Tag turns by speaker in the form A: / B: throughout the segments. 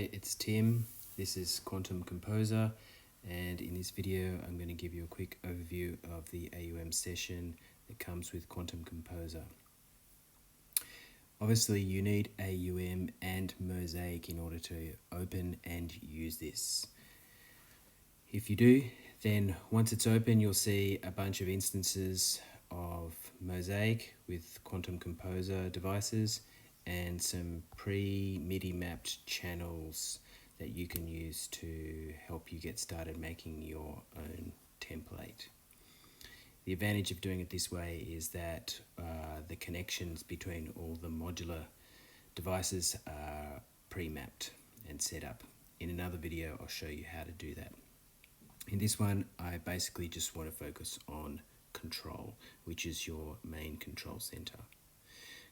A: Hi, it's Tim. This is Quantum Komposer, and in this video I'm going to give you a quick overview of the AUM session that comes with Quantum Komposer. Obviously you need AUM and Mosaic in order to open and use this. If you do, then once it's open you'll see a bunch of instances of Mosaic with Quantum Komposer devices and some pre-MIDI mapped channels that you can use to help you get started making your own template. The advantage of doing it this way is that the connections between all the modular devices are pre-mapped and set up. In another video I'll show you how to do that. In this one I basically just want to focus on control, which is your main control center.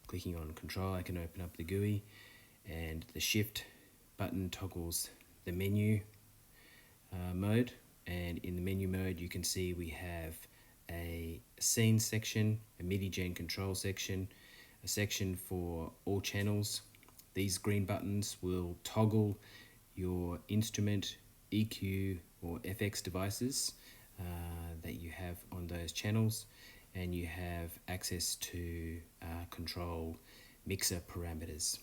A: Clicking on control, I can open up the GUI, and the shift button toggles the menu mode, and in the menu mode you can see we have a scene section, a MIDI gen control section, a section for all channels. These green buttons will toggle your instrument, EQ or FX devices that you have on those channels, and you have access to control mixer parameters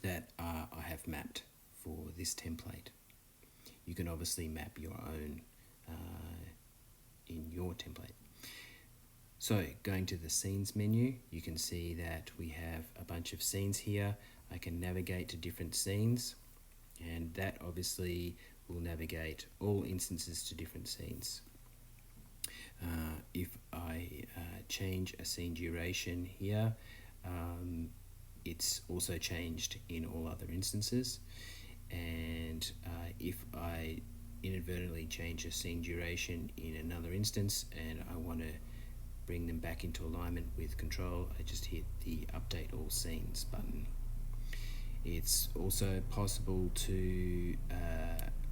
A: that I have mapped for this template. You can obviously map your own in your template. So going to the scenes menu, you can see that we have a bunch of scenes here. I can navigate to different scenes, and that obviously will navigate all instances to different scenes. If I change a scene duration here, it's also changed in all other instances, and if I inadvertently change a scene duration in another instance and I want to bring them back into alignment with control, I just hit the update all scenes button. It's also possible to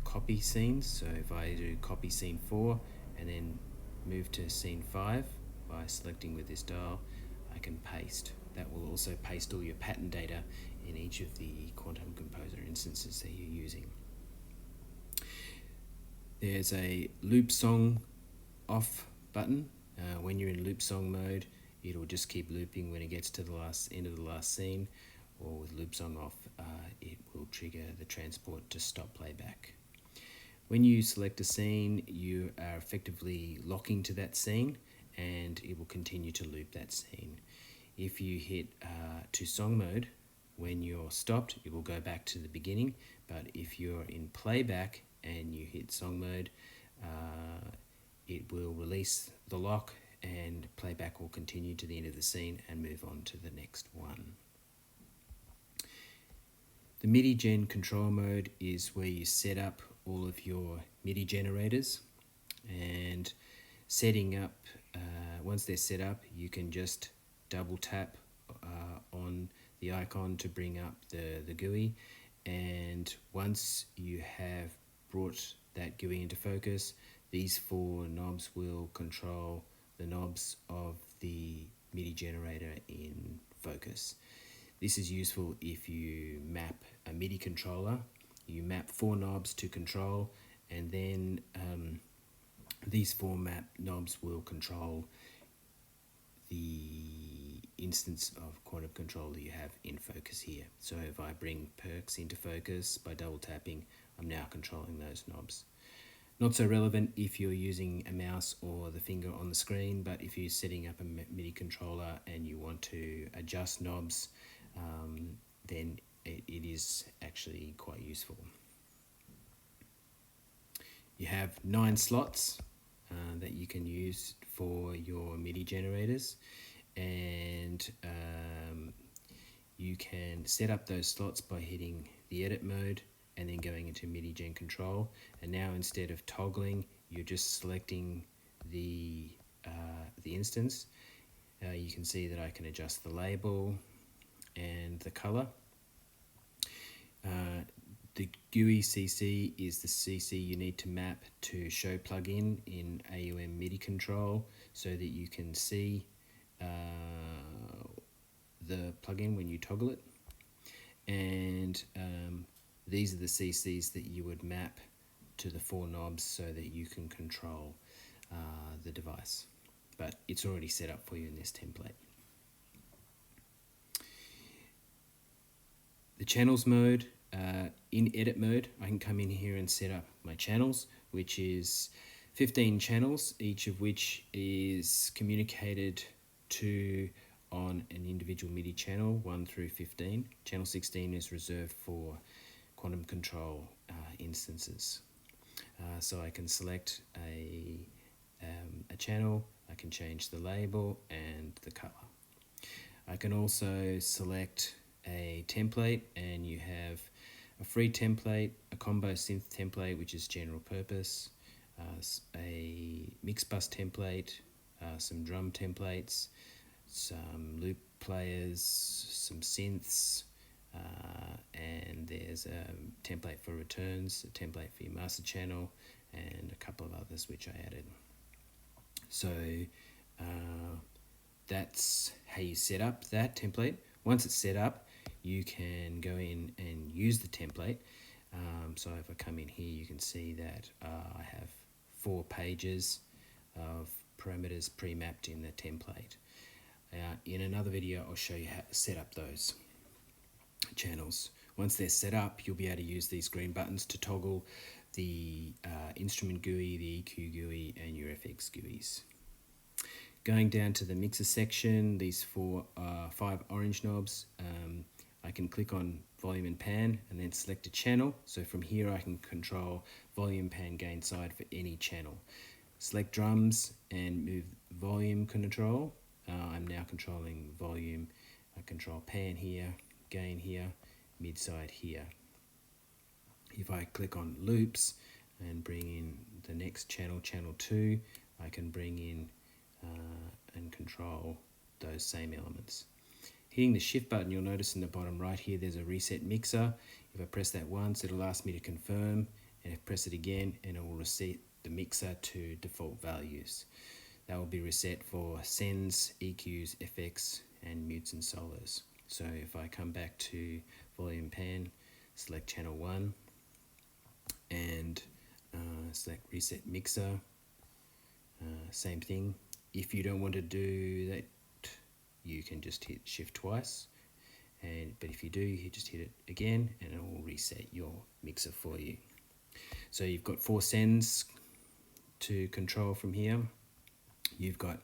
A: copy scenes, so if I do copy scene 4 and then move to scene 5 by selecting with this dial, I can paste. That will also paste all your pattern data in each of the Quantum Komposer instances that you're using. There's a loop song off button. When you're in loop song mode, it'll just keep looping when it gets to the end of the last scene, or with loop song off, it will trigger the transport to stop playback. When you select a scene, you are effectively locking to that scene, and it will continue to loop that scene. If you hit to song mode, when you're stopped, it will go back to the beginning, but if you're in playback and you hit song mode, it will release the lock and playback will continue to the end of the scene and move on to the next one. The MIDI gen control mode is where you set up all of your MIDI generators, and setting up, once they're set up, you can just double tap on the icon to bring up the GUI, and once you have brought that GUI into focus, these 4 knobs will control the knobs of the MIDI generator in focus. This is useful if you map a MIDI controller. You map 4 knobs to control, and then these 4 map knobs will control the instance of quantum control that you have in focus here. So if I bring perks into focus by double tapping, I'm now controlling those knobs. Not so relevant if you're using a mouse or the finger on the screen, but if you're setting up a MIDI controller and you want to adjust knobs, then it is actually quite useful. You have 9 slots that you can use for your MIDI generators, and you can set up those slots by hitting the edit mode and then going into MIDI gen control, and now instead of toggling, you're just selecting the instance. You can see that I can adjust the label and the color. The GUI CC is the CC you need to map to show plugin in AUM MIDI control, so that you can see the plugin when you toggle it. And these are the CCs that you would map to the 4 knobs so that you can control the device. But it's already set up for you in this template. The channels mode, in edit mode, I can come in here and set up my channels, which is 15 channels, each of which is communicated to on an individual MIDI channel, 1 through 15. Channel 16 is reserved for quantum control instances. So I can select a channel, I can change the label and the color. I can also select a template, and you have a free template, a combo synth template, which is general purpose, a mix bus template, some drum templates, some loop players, some synths, and there's a template for returns, a template for your master channel, and a couple of others which I added. So that's how you set up that template. Once it's set up, you can go in and use the template. So if I come in here, you can see that I have 4 pages of parameters pre-mapped in the template. In another video, I'll show you how to set up those channels. Once they're set up, you'll be able to use these green buttons to toggle the instrument GUI, the EQ GUI, and your FX GUIs. Going down to the mixer section, these 5 orange knobs, I can click on volume and pan and then select a channel. So from here I can control volume, pan, gain, side for any channel. Select drums and move volume control. I'm now controlling volume. I control pan here, gain here, mid side here. If I click on loops and bring in the next channel, channel 2, I can bring in and control those same elements. Hitting the shift button, you'll notice in the bottom right here there's a reset mixer. If I press that once, it'll ask me to confirm, and if I press it again, and it will reset the mixer to default values. That will be reset for sends, EQs, FX, and mutes and solos. So if I come back to volume pan, select channel 1, and select reset mixer, same thing. If you don't want to do that, you can just hit shift twice, but if you do, you just hit it again and it will reset your mixer for you. So you've got 4 sends to control from here. You've got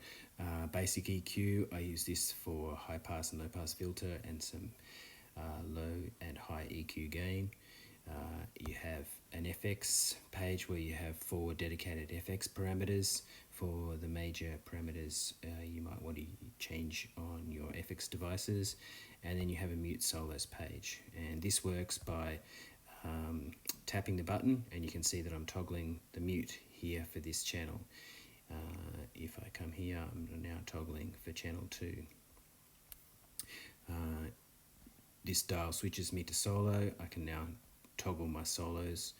A: basic EQ. I use this for high pass and low pass filter, and some low and high EQ gain. You have an FX page where you have 4 dedicated FX parameters. For the major parameters you might want to change on your FX devices, and then you have a mute solos page, and this works by tapping the button, and you can see that I'm toggling the mute here for this channel. If I come here, I'm now toggling for channel 2. This dial switches me to solo. I can now toggle my solos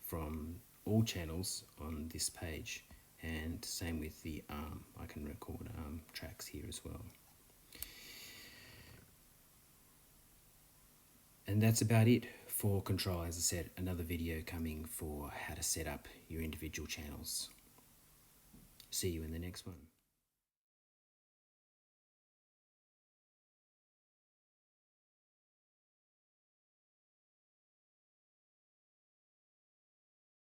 A: from all channels on this page, and same with the arm. I can record arm tracks here as well. And that's about it for control. As I said, another video coming for how to set up your individual channels. See you in the next one.